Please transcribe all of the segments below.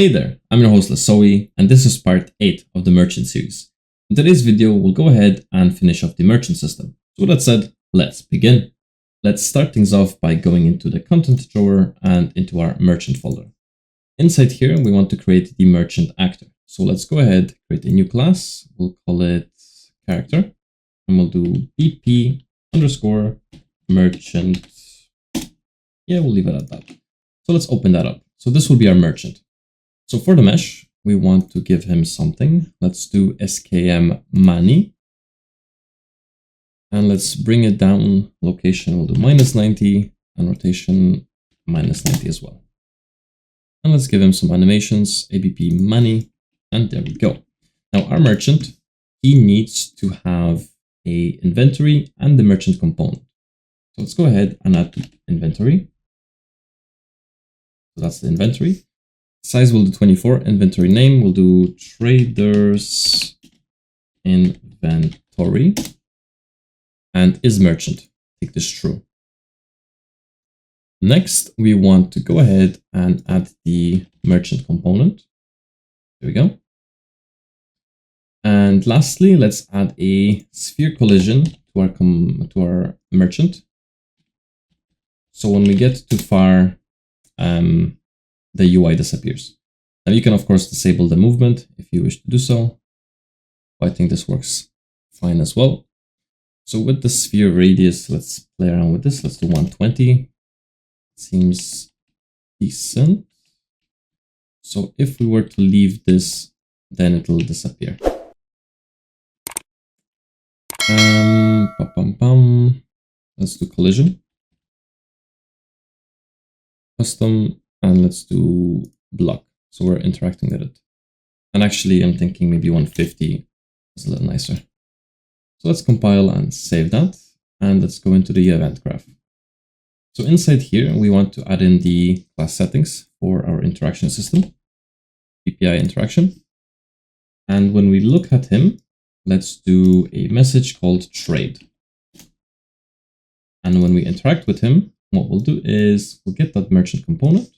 Hey there, I'm your host Lisowi, and this is part 8 of the merchant series. In today's video, we'll go ahead and finish off the merchant system. So with that said, let's begin. Let's start things off by going into the content drawer and into our merchant folder. Inside here, we want to create the merchant actor. So let's go ahead, create a new class. We'll call it character, and we'll do BP underscore merchant. Yeah, we'll leave it at that. So let's open that up. So this will be our merchant. So for the mesh, we want to give him something. Let's do skm money. And let's bring it down. Location, we'll do -90 and rotation -90 as well. And let's give him some animations, ABP money, and there we go. Now our merchant, he needs to have a inventory and the merchant component. So let's go ahead and add inventory. So that's the inventory. Size will do 24. Inventory name will do traders inventory. And is merchant. Take this true. Next, we want to go ahead and add the merchant component. There we go. And lastly, let's add a sphere collision to our merchant. So when we get too far, the UI disappears. Now you can of course disable the movement if you wish to do so. I think this works fine as well. So with the sphere radius, let's play around with this. Let's do 120. Seems decent. So if we were to leave this, then it will disappear. Let's do collision. Custom. And let's do block. So we're interacting with it. And actually, I'm thinking maybe 150 is a little nicer. So let's compile and save that. And let's go into the event graph. So inside here, we want to add in the class settings for our interaction system, API interaction. And when we look at him, let's do a message called trade. And when we interact with him, what we'll do is we'll get that merchant component.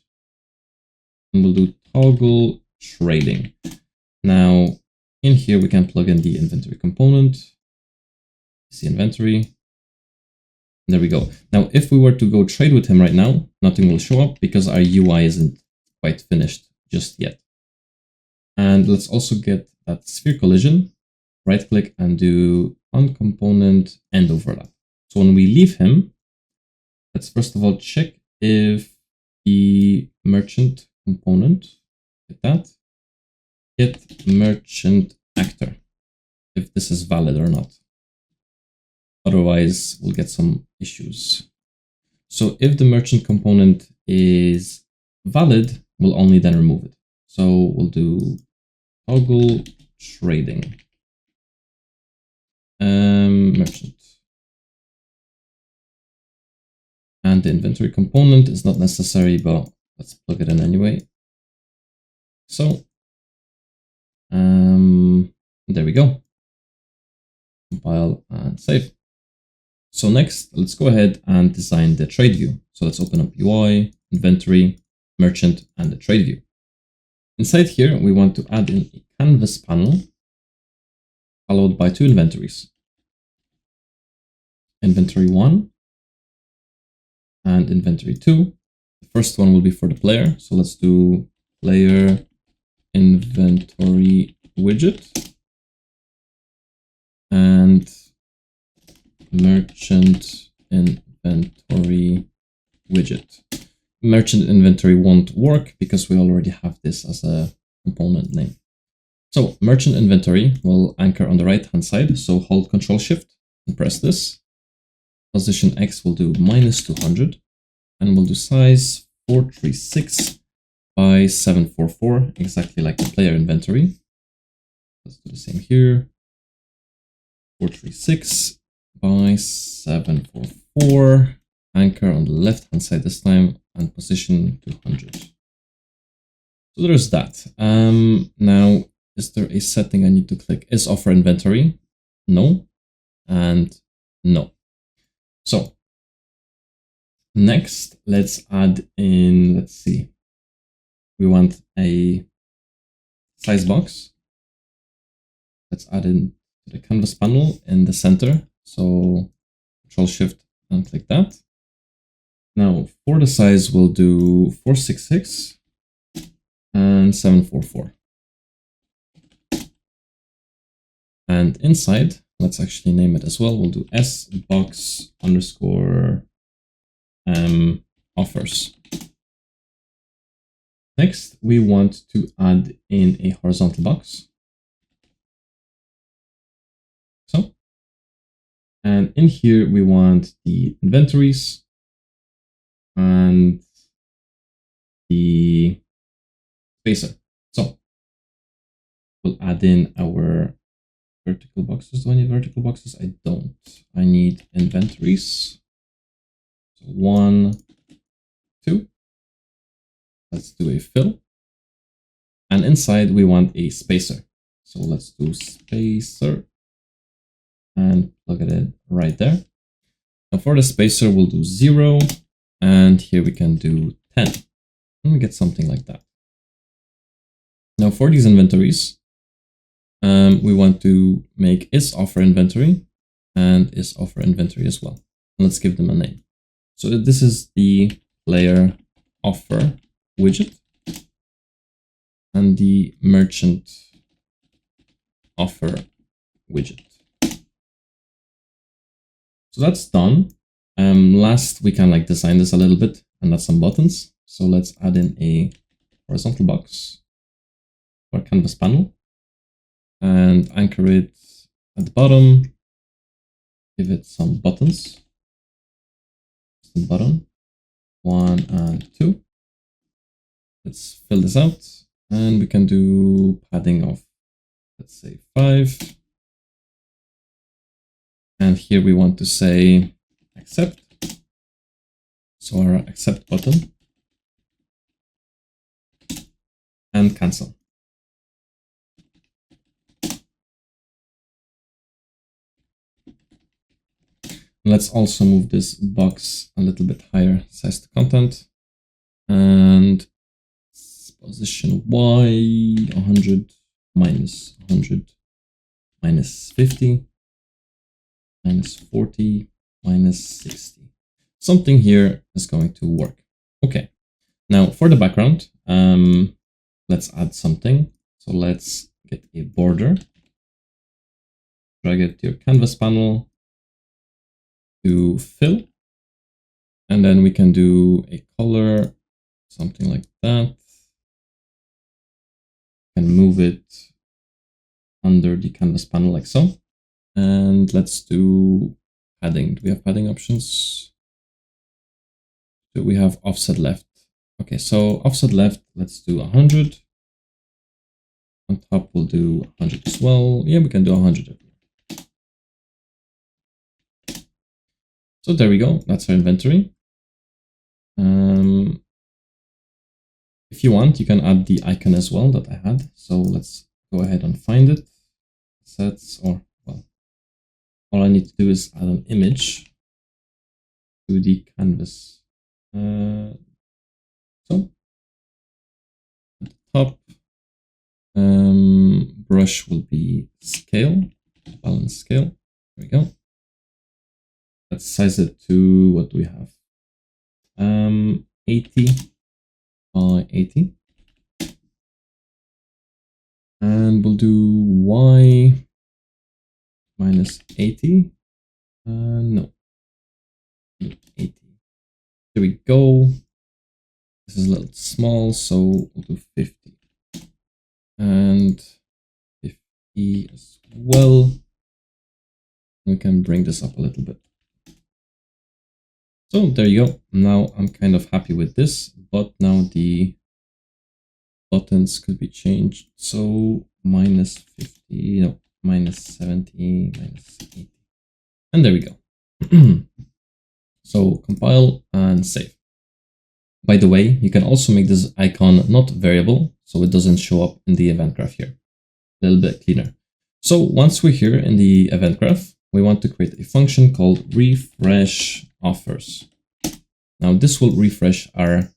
And we'll do toggle trading. Now, in here, we can plug in the inventory component. See inventory. There we go. Now, if we were to go trade with him right now, nothing will show up because our UI isn't quite finished just yet. And let's also get that sphere collision, right click and do on component end overlap. So when we leave him, let's first of all check if the merchant component, get merchant actor, if this is valid or not. Otherwise, we'll get some issues. So if the merchant component is valid, we'll only then remove it. So we'll do toggle trading. Merchant. And the inventory component is not necessary, but let's plug it in anyway. So, there we go. Compile and save. So next, let's go ahead and design the trade view. So let's open up UI, inventory, merchant, and the trade view. Inside here, we want to add in a canvas panel, followed by 2 inventories. Inventory 1 and inventory 2. The first one will be for the player. So let's do player inventory widget and merchant inventory widget. Merchant inventory won't work because we already have this as a component name. So merchant inventory will anchor on the right hand side. So hold Control Shift and press this. Position X will do -200 and we'll do size 436 by 744, exactly like the player inventory. Let's do the same here. 436 by 744. Anchor on the left hand side this time and position 200. So there's that. Now, is there a setting I need to click? Is offer inventory? No. And no. So next, let's add in, let's see. We want a size box. Let's add in to the canvas panel in the center. So Control Shift and click that. Now for the size, we'll do 466 and 744. And inside, let's actually name it as well. We'll do sbox underscore offers. Next, we want to add in a horizontal box. So, and in here, we want the inventories and the spacer. So we'll add in our vertical boxes. Do I need vertical boxes? I don't. I need inventories. So 1, 2. Let's do a fill. And inside we want a spacer. So let's do spacer and plug it in right there. Now for the spacer, we'll do 0. And here we can do 10. And we get something like that. Now for these inventories, we want to make isOffer inventory and isOffer inventory as well. And let's give them a name. So this is the player offer widget and the merchant offer widget. So that's done. Last, we can like design this a little bit and add some buttons. So let's add in a horizontal box for canvas panel and anchor it at the bottom. Give it some buttons. Some button 1 and 2. Let's fill this out and we can do padding of, let's say 5. And here we want to say accept. So our accept button and cancel. Let's also move this box a little bit higher, size to content, and position Y 100 minus 100 minus 50 minus 40 minus 60. Something here is going to work. Okay. Now for the background, let's add something. So let's get a border. Drag it to your canvas panel. To fill, and then we can do a color, something like that, and move it under the canvas panel like so. And let's do padding. Do we have padding options? Do we have offset left? Okay, so offset left, let's do 100. On top, we'll do 100 as well. Yeah, we can do 100. So there we go. That's our inventory. If you want, you can add the icon as well that I had. So let's go ahead and find it. Sets, or well, all I need to do is add an image to the canvas. So at the top, brush will be scale, balance scale. There we go. Let's size it to, what do we have? 80 by 80. And we'll do Y minus 80. No. 80. There we go. This is a little small, so we'll do 50. And 50 as well. We can bring this up a little bit. So there you go. Now I'm kind of happy with this, but now the buttons could be changed. So minus 50, no, minus 70, minus 80. And there we go. So compile and save. By the way, you can also make this icon not variable, so it doesn't show up in the event graph here. A little bit cleaner. So once we're here in the event graph, we want to create a function called refresh offers. Now this will refresh our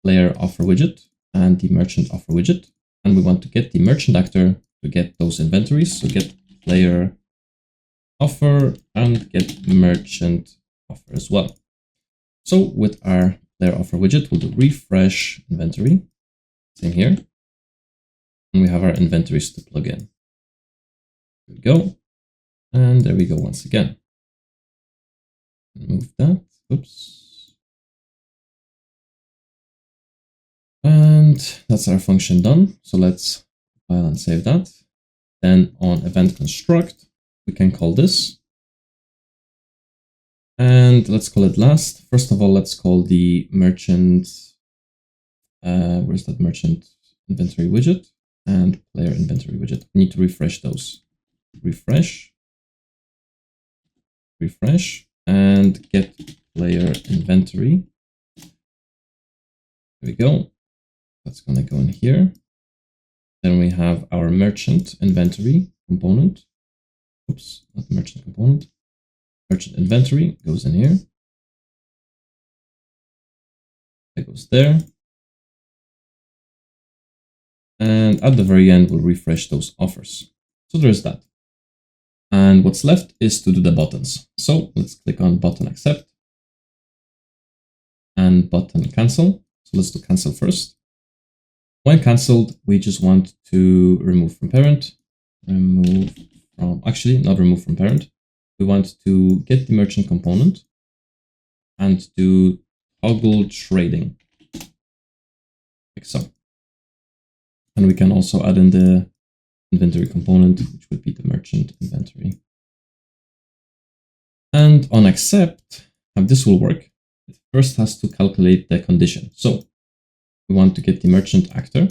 player offer widget and the merchant offer widget. and we want to get the merchant actor to get those inventories. So get player offer and get merchant offer as well. So with our player offer widget, we'll do refresh inventory, same here. And we have our inventories to plug in. There we go. And there we go once again. Move that. Oops. And that's our function done. So let's file and save that. Then on event construct, we can call this. And let's call it last. First of all, let's call the merchant. Where's that merchant inventory widget and player inventory widget? We need to refresh those. Refresh, and get player inventory. There we go. That's going to go in here. Then we have our merchant inventory component. Oops, not the merchant component. Merchant inventory goes in here. That goes there. And at the very end, we'll refresh those offers. So there's that. And what's left is to do the buttons. So let's click on button accept and button cancel. So let's do cancel first. When canceled, we just want to remove from parent. Not remove from parent. We want to get the merchant component and do toggle trading. Like so. And we can also add in the inventory component, which would be the merchant inventory. And on accept, how this will work, it first has to calculate the condition. So we want to get the merchant actor,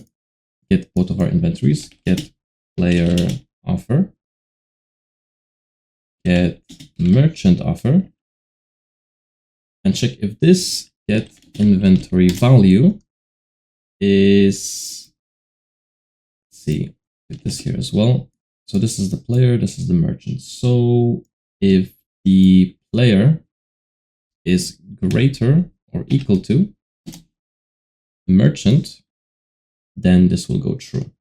get both of our inventories, get player offer, get merchant offer, and check if this get inventory value is, let's see, get this here as well. So this is the player, this is the merchant. So if the player is greater or equal to the merchant, then this will go true.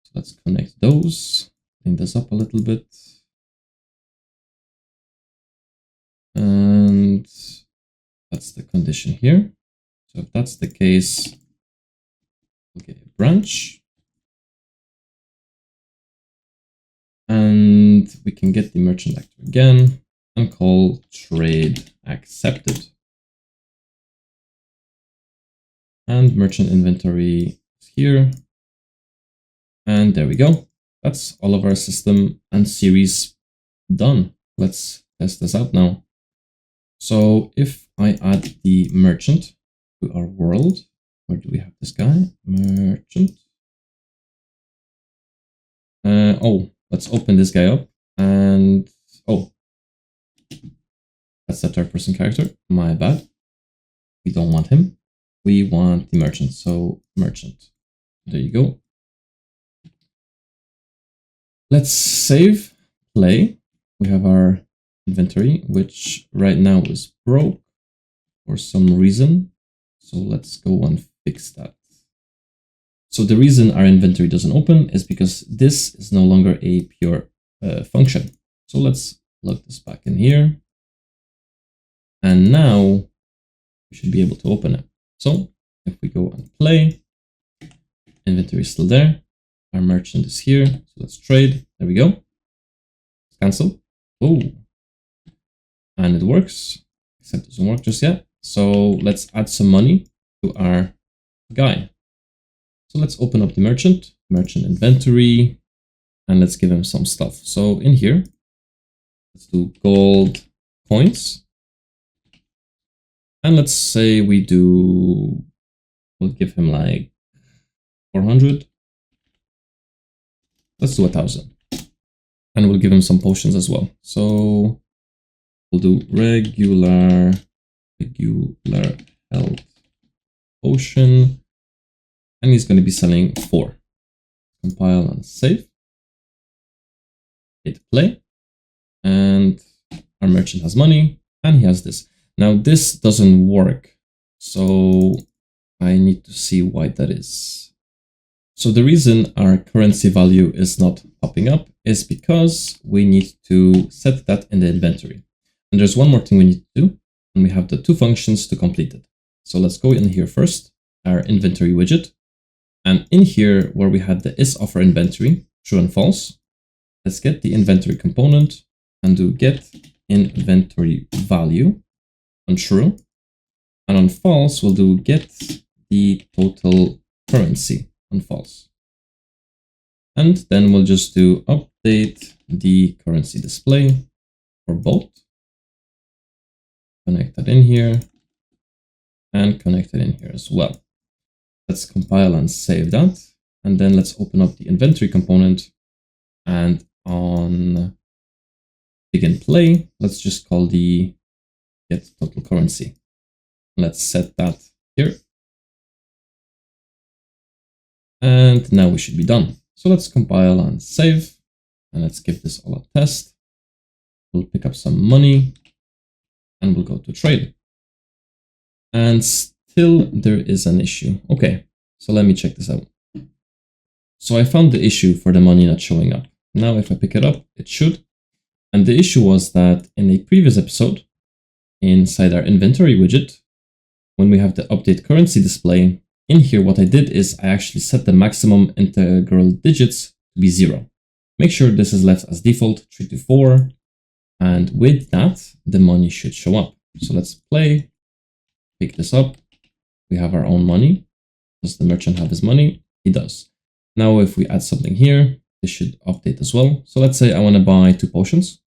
So let's connect those, clean this up a little bit. And that's the condition here. So if that's the case, we'll get a branch. And we can get the merchant actor again and call trade accepted. And merchant inventory is here. And there we go. That's all of our system and series done. Let's test this out now. So if I add the merchant to our world, where do we have this guy? Merchant. Let's open this guy up. And that's the third person character. My bad. We don't want him. We want the merchant. So merchant. There you go. Let's save, play. We have our inventory, which right now is broke for some reason. So let's go and fix that. So the reason our inventory doesn't open is because this is no longer a pure function. So let's plug this back in here. And now we should be able to open it. So if we go and play, inventory is still there. Our merchant is here. So let's trade. There we go. Cancel. Oh, and it works, except it doesn't work just yet. So let's add some money to our guy. So let's open up the merchant inventory, and let's give him some stuff. So in here, let's do gold coins. And let's say we'll give him like 400. Let's do 1,000. And we'll give him some potions as well. So we'll do regular health potion. And he's going to be selling 4. Compile and save. Hit play. And our merchant has money. And he has this. Now this doesn't work. So I need to see why that is. So the reason our currency value is not popping up is because we need to set that in the inventory. And there's one more thing we need to do, and we have the two functions to complete it. So let's go in here first, our inventory widget. And in here where we had the isOfferInventory, true and false, let's get the inventory component and do get inventory value on true. And on false, we'll do get the total currency on false. And then we'll just do update the currency display for both. Connect that in here and connect it in here as well. Let's compile and save that. And then let's open up the inventory component, and on begin play, let's just call the get total currency. Let's set that here. And now we should be done. So let's compile and save, and let's give this all a test. We'll pick up some money and we'll go to trade. And still there is an issue. Okay, so let me check this out. So I found the issue for the money not showing up. Now if I pick it up, it should. And the issue was that in a previous episode, inside our inventory widget, when we have the update currency display, in here what I did is I actually set the maximum integral digits to be 0. Make sure this is left as default, 3 to 4. And with that, the money should show up. So let's play, pick this up. We have our own money. Does the merchant have his money? He does. Now if we add something here, this should update as well. So let's say I want to buy 2 potions.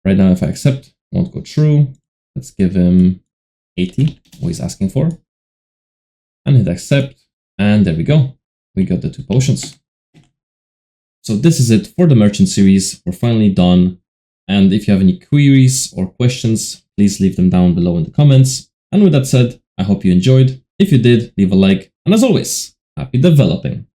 Right now if I accept, won't go through. Let's give him 80, what he's asking for. And hit accept, and there we go. We got the 2 potions. So this is it for the merchant series. We're finally done. And if you have any queries or questions, please leave them down below in the comments. And with that said, I hope you enjoyed. If you did, leave a like. And as always, happy developing.